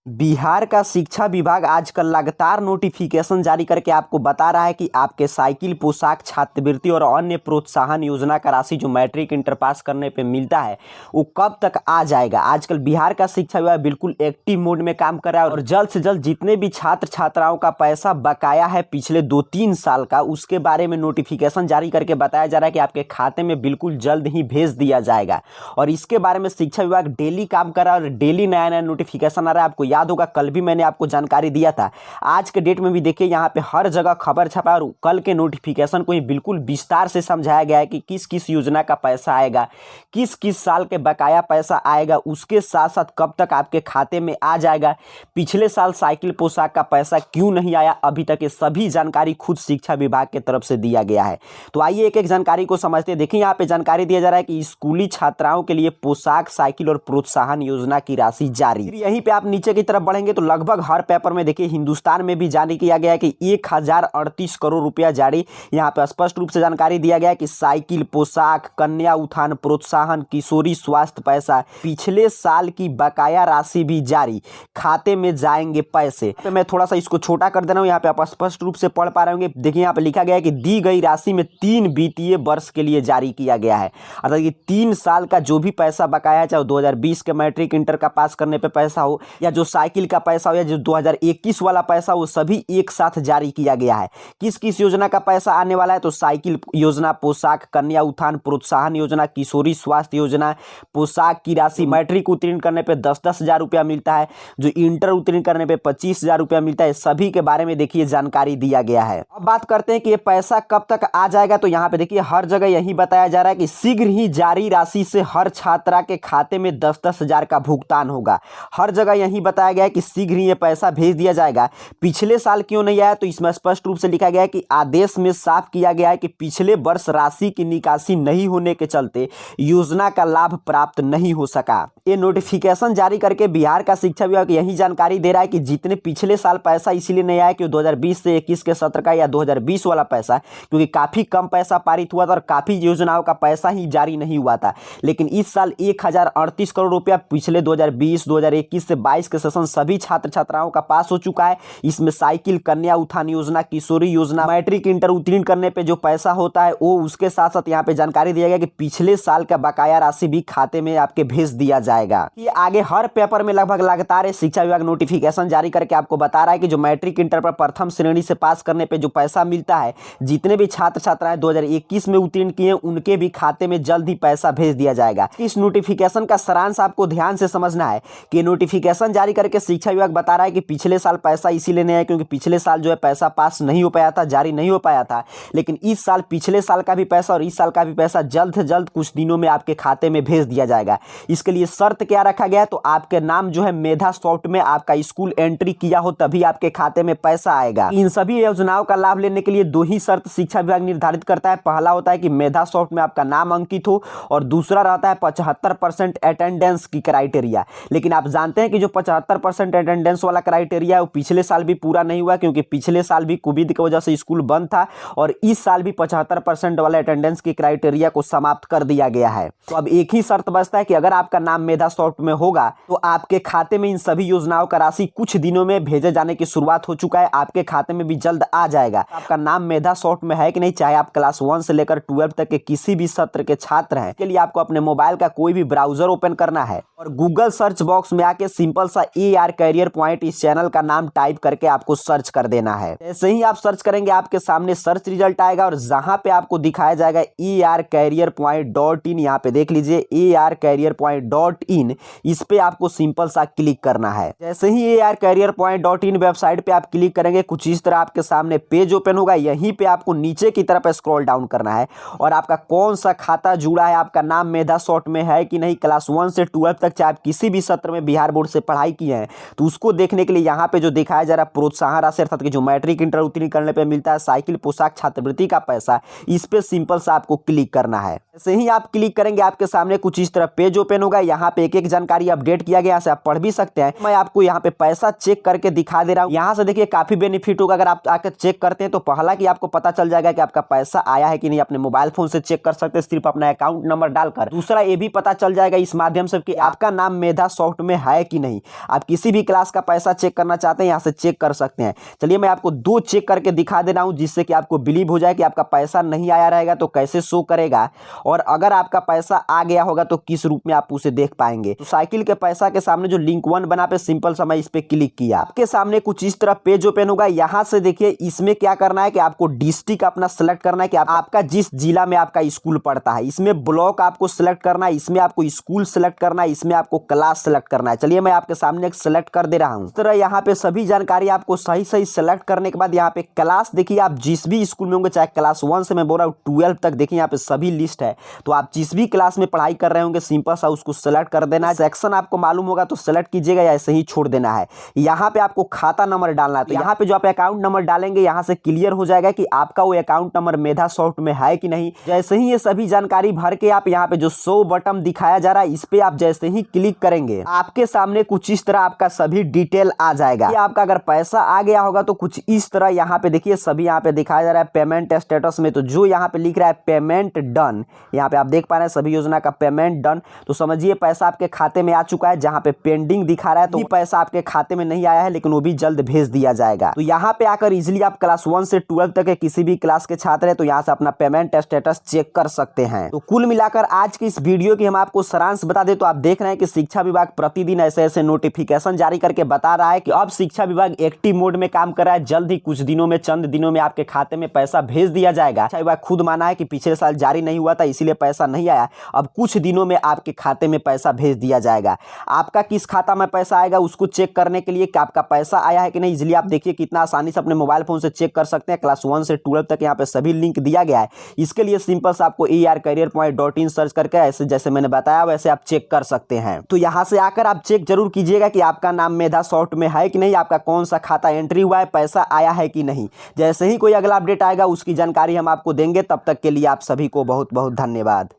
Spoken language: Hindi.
बिहार का शिक्षा विभाग आजकल लगातार नोटिफिकेशन जारी करके आपको बता रहा है कि आपके साइकिल, पोशाक, छात्रवृत्ति और अन्य प्रोत्साहन योजना का राशि जो मैट्रिक इंटर पास करने पे मिलता है वो कब तक आ जाएगा। आजकल बिहार का शिक्षा विभाग बिल्कुल एक्टिव मोड में काम कर रहा है और जल्द से जल्द जितने भी छात्र छात्राओं का पैसा बकाया है पिछले 2-3 साल का, उसके बारे में नोटिफिकेशन जारी करके बताया जा रहा है कि आपके खाते में बिल्कुल जल्द ही भेज दिया जाएगा। और इसके बारे में शिक्षा विभाग डेली काम कर रहा है और डेली नया नया नोटिफिकेशन आ रहा है। आपको याद होगा कल भी मैंने आपको जानकारी दिया था। आज के डेट में भी देखिए यहाँ पे हर जगह खबर छपा है और कल के नोटिफिकेशन को ही बिल्कुल विस्तार से समझाया गया है कि किस किस योजना का पैसा आएगा, किस किस साल के बकाया पैसा आएगा, उसके साथ साथ कब तक आपके खाते में आ जाएगा, पिछले साल साइकिल पोशाक का पैसा क्यों नहीं आया अभी तक, ये सभी जानकारी खुद शिक्षा विभाग की तरफ से दिया गया है। तो आइए एक एक जानकारी को समझते हैं। देखिए यहाँ पे जानकारी दिया जा रहा है कि स्कूली छात्राओं के लिए पोशाक, साइकिल और प्रोत्साहन योजना की राशि जारी। यहीं पे आप नीचे की तरफ बढ़ेंगे तो लगभग हर पेपर में देखिए हिंदुस्तान में भी जारी किया गया है कि 1038 करोड़ रुपया जारी। यहाँ पे स्पष्ट रूप से जानकारी दिया गया है कि साइकिल, पोशाक, कन्या उत्थान प्रोत्साहन, किशोरी स्वास्थ्य पैसा, पिछले साल की बकाया राशि भी जारी, खाते में जाएंगे पैसे। तो मैं थोड़ा सा इसको छोटा कर दे रहा हूँ, यहाँ पे आप स्पष्ट रूप से पढ़ पा रहे होंगे। देखिए यहाँ पे लिखा गया है कि दी गई राशि में 3 वित्तीय वर्ष के लिए जारी किया गया है। अर्थात कि 3 साल का जो भी पैसा बकाया है, चाहे 2020 के मैट्रिक इंटर का पास करने पे पैसा हो या जो साइकिल का पैसा हो या जो 2021 वाला पैसा, वो सभी एक साथ जारी किया गया है। किस किस योजना का पैसा आने वाला है तो साइकिल योजना, पोशाक, कन्या उत्थान प्रोत्साहन योजना, किशोरी स्वास्थ्य योजना, पोशाक की राशि मैट्रिक उत्तीर्ण करने पे 10-10 हज़ार रुपया मिलता है, जो इंटर उत्तीर्ण करने पे 25 हज़ार रुपया मिलता है। सभी के बारे में देखिए जानकारी दिया गया है। अब बात करते हैं कि ये पैसा कब तक आ जाएगा। तो यहाँ पे देखिए हर जगह यही बताया जा रहा है कि शीघ्र ही जारी राशि से हर छात्रा के खाते में 10-10 हज़ार का भुगतान होगा। हर जगह यही बताया गया है कि शीघ्र ही ये पैसा भेज दिया जाएगा। पिछले साल क्यों नहीं आया तो इसमें स्पष्ट रूप से लिखा गया है कि आदेश में साफ किया गया है कि पिछले वर्ष राशि की निकासी नहीं होने के चलते योजना का लाभ प्राप्त नहीं हो सका। ये नोटिफिकेशन जारी करके बिहार का शिक्षा विभाग यही जानकारी दे रहा है कि जितने पिछले साल पैसा इसीलिए नहीं आया कि 2020 से 21 के सत्र का या 2020 वाला पैसा, क्योंकि काफी कम पैसा पारित हुआ था और काफी योजनाओं का पैसा ही जारी नहीं हुआ था। लेकिन इस साल 1038 करोड़ रुपया पिछले 2020, 2021 से 22 के सेशन सभी छात्र छात्राओं का पास हो चुका है। इसमें साइकिल, कन्या उत्थान योजना, किशोरी योजना, मैट्रिक इंटर उत्तीर्ण करने पे जो पैसा होता है वो, उसके साथ साथ यहाँ पे जानकारी दिया गया कि पिछले साल का बकाया राशि भी खाते में आपके भेज दिया जाएगा। ये आगे हर पेपर में लगभग लगातार शिक्षा विभाग नोटिफिकेशन जारी करके आपको बता रहा है कि जो मैट्रिक इंटर पर प्रथम श्रेणी से पास करने पे जो पैसा मिलता है, जितने भी छात्र छात्राएं 2021 में उत्तीर्ण किए उनके भी खाते में जल्द ही पैसा भेज दिया जाएगा। इस नोटिफिकेशन का सारांश आपको ध्यान से समझना है कि नोटिफिकेशन जारी करके शिक्षा विभाग बता रहा है कि पिछले साल पैसा इसीलिए नहीं आया क्योंकि पिछले साल जो है पैसा पास नहीं हो पाया था, जारी नहीं हो पाया था। लेकिन इस साल पिछले साल का भी पैसा और इस साल का भी पैसा जल्द से जल्द कुछ दिनों में आपके खाते में भेज दिया जाएगा। इसके लिए शर्त क्या रखा गया है तो आपके नाम जो है मेधा सॉफ्ट में आपका स्कूल एंट्री किया हो तभी आपके खाते में पैसा आएगा। इन सभी योजनाओं का लाभ लेने के लिए 2 ही शर्त शिक्षा विभाग निर्धारित करता है। पहला होता है कि मेधा सॉफ्ट में आपका नाम अंकित हो और दूसरा रहता है 75% अटेंडेंस की क्राइटेरिया। लेकिन आप जानते हैं कि जो 75% अटेंडेंस वाला क्राइटेरिया है वो पिछले साल भी पूरा नहीं हुआ, क्योंकि पिछले साल भी कोविड की वजह से स्कूल बंद था और इस साल भी 75% वाले अटेंडेंस की क्राइटेरिया को समाप्त कर दिया गया है। तो अब एक ही शर्त बचता है कि अगर आपका नाम मेधा सॉफ्ट में होगा तो आपके खाते में इन सभी योजनाओं का राशि कुछ दिनों में भेजे जाने की शुरुआत हो चुका है, आपके खाते में भी जल्द आ जाएगा। आपका नाम मेधा सॉफ्ट में है कि नहीं, चाहे आप क्लास 1 से लेकर 12 तक के किसी भी सत्र के छात्र हैं, इसके लिए आपको अपने मोबाइल का कोई भी ब्राउजर ओपन करना है और गूगल सर्च बॉक्स में आके सिंपल सा AR कैरियर पॉइंट इस चैनल का नाम टाइप करके आपको सर्च कर देना है। जैसे ही आप सर्च करेंगे आपके सामने सर्च रिजल्ट आएगा और जहां पे आपको दिखाया जाएगा arcareerpoint.in, यहाँ पे देख लीजिए arcareerpoint.in, इस पे आपको सिंपल सा क्लिक करना है। जैसे ही arcareerpoint.in वेबसाइट पे आप क्लिक करेंगे कुछ इस तरह आपके सामने पेज ओपन होगा। यहीं पे आपको नीचे की तरफ स्क्रॉल डाउन करना है और आपका कौन सा खाता जुड़ा है, आपका नाम मेधा सॉफ्ट में है कि नहीं, क्लास 1 से 12 तक चाहे आप किसी भी सत्र में बिहार बोर्ड से पढ़ाई किए हैं तो उसको देखने के लिए यहाँ पे जो दिखाया जा रहा है प्रोत्साहन राशि, अर्थात कि जो मैट्रिक इंटर उत्तीर्ण करने पे मिलता है, साइकिल, पोशाक, छात्रवृत्ति का पैसा, इस पे सिंपल सा आपको क्लिक करना है। जैसे ही आप क्लिक करेंगे आपके सामने कुछ इस तरह पेज ओपन होगा। यहाँ पे एक एक जानकारी अपडेट किया गया है, आप पढ़ भी सकते हैं। मैं आपको यहाँ पे पैसा चेक करके दिखा दे रहा हूँ। यहाँ से देखिए काफी बेनिफिट होगा। अगर आप आकर चेक करते हैं तो पहला कि आपको पता चल जाएगा कि आपका पैसा आया है कि नहीं, अपने मोबाइल फोन से चेक कर सकते हैं सिर्फ अपना अकाउंट नंबर डालकर। दूसरा ये भी पता चल जाएगा इस माध्यम से कि आपका नाम मेधा सॉफ्ट में है कि नहीं। आप किसी भी क्लास का पैसा चेक करना चाहते हैं यहाँ से चेक कर सकते हैं। चलिए मैं आपको 2 चेक करके दिखा दे रहा हूँ जिससे कि आपको बिलीव हो जाए कि आपका पैसा नहीं आया रहेगा तो कैसे शो करेगा, और अगर आपका पैसा आ गया होगा तो किस रूप में आप उसे देख पाएंगे। तो साइकिल के पैसा के सामने जो लिंक 1 बना पे सिंपल सा मैं इस पे क्लिक किया, आपके सामने कुछ इस तरह पेज ओपन होगा। यहाँ से देखिए इसमें क्या करना है कि आपको डिस्ट्रिक्ट अपना सेलेक्ट करना है कि आपका जिस जिला में आपका स्कूल पड़ता है, इसमें ब्लॉक आपको सेलेक्ट करना है, इसमें आपको स्कूल सेलेक्ट करना है, इसमें आपको क्लास सेलेक्ट करना है। चलिए मैं आपके सामने एक सेलेक्ट कर दे रहा हूँ। इस तरह यहाँ पे सभी जानकारी आपको सही सही सेलेक्ट करने के बाद यहाँ पे क्लास देखिए आप जिस भी स्कूल में होंगे, चाहे क्लास 1 से मैं बोल रहा हूँ 12 तक, देखिए यहाँ पे सभी लिस्ट है। तो आप जिस भी क्लास में पढ़ाई कर रहे होंगे सिंपल सा उसको सेलेक्ट कर देना है। सेक्शन आपको मालूम होगा तो सेलेक्ट कीजिएगा या ऐसे ही छोड़ देना है। यहाँ पे आपको खाता नंबर डालना है, तो यहाँ पे जो आप अकाउंट नंबर डालेंगे यहाँ से क्लियर हो जाएगा कि आपका वो अकाउंट नंबर मेधा सॉफ्ट में है कि नहीं। जैसे ही ये सभी जानकारी भर के आप यहाँ पे जो शो बटन दिखाया जा रहा है इस पे आप जैसे ही क्लिक करेंगे आपके सामने कुछ इस तरह आपका सभी डिटेल आ जाएगा। आपका अगर पैसा आ गया होगा तो कुछ इस तरह यहाँ पे देखिए सभी यहाँ पे दिखाया जा रहा है पेमेंट स्टेटस में। तो जो यहाँ पे लिख रहा है पेमेंट डन, यहाँ पे आप देख पा रहे हैं सभी योजना का पेमेंट डन, तो समझिए पैसा आपके खाते में आ चुका है। जहाँ पे पेंडिंग दिखा रहा है तो पैसा आपके खाते में नहीं आया है, लेकिन वो भी जल्द भेज दिया जाएगा। तो यहाँ पे आकर इजिली आप क्लास 1 से 12 तक के किसी भी क्लास के छात्र हैं तो यहाँ से अपना पेमेंट स्टेटस चेक कर सकते हैं। तो कुल मिलाकर आज की इस वीडियो की हम आपको सारांश बता दें तो आप देख रहे हैं कि शिक्षा विभाग प्रतिदिन ऐसे ऐसे नोटिफिकेशन जारी करके बता रहा है कि अब शिक्षा विभाग एक्टिव मोड में काम कर रहा है। जल्द ही कुछ दिनों में, चंद दिनों में आपके खाते में पैसा भेज दिया जाएगा। शिक्षा विभाग खुद माना है कि पिछले साल जारी नहीं हुआ था इसीलिए पैसा नहीं आया, अब कुछ दिनों में आपके खाते में पैसा भेज दिया जाएगा। आपका किस खाता में पैसा आएगा उसको चेक करने के लिए कि आपका पैसा आया है कि नहीं, इजिली आप देखिए कितना आसानी से अपने मोबाइल फोन से चेक कर सकते हैं। क्लास 1 से 12 तक यहाँ पे सभी लिंक दिया गया है। इसके लिए सिंपल से आपको ercareerpoint.in सर्च करके ऐसे जैसे मैंने बताया वैसे आप चेक कर सकते हैं। तो यहाँ से आकर आप चेक जरूर कीजिएगा कि आपका नाम मेधा सॉफ्ट में है कि नहीं, आपका कौन सा खाता एंट्री हुआ है, पैसा आया है कि नहीं। जैसे ही कोई अगला अपडेट आएगा उसकी जानकारी हम आपको देंगे। तब तक के लिए आप सभी को बहुत बहुत धन्यवाद।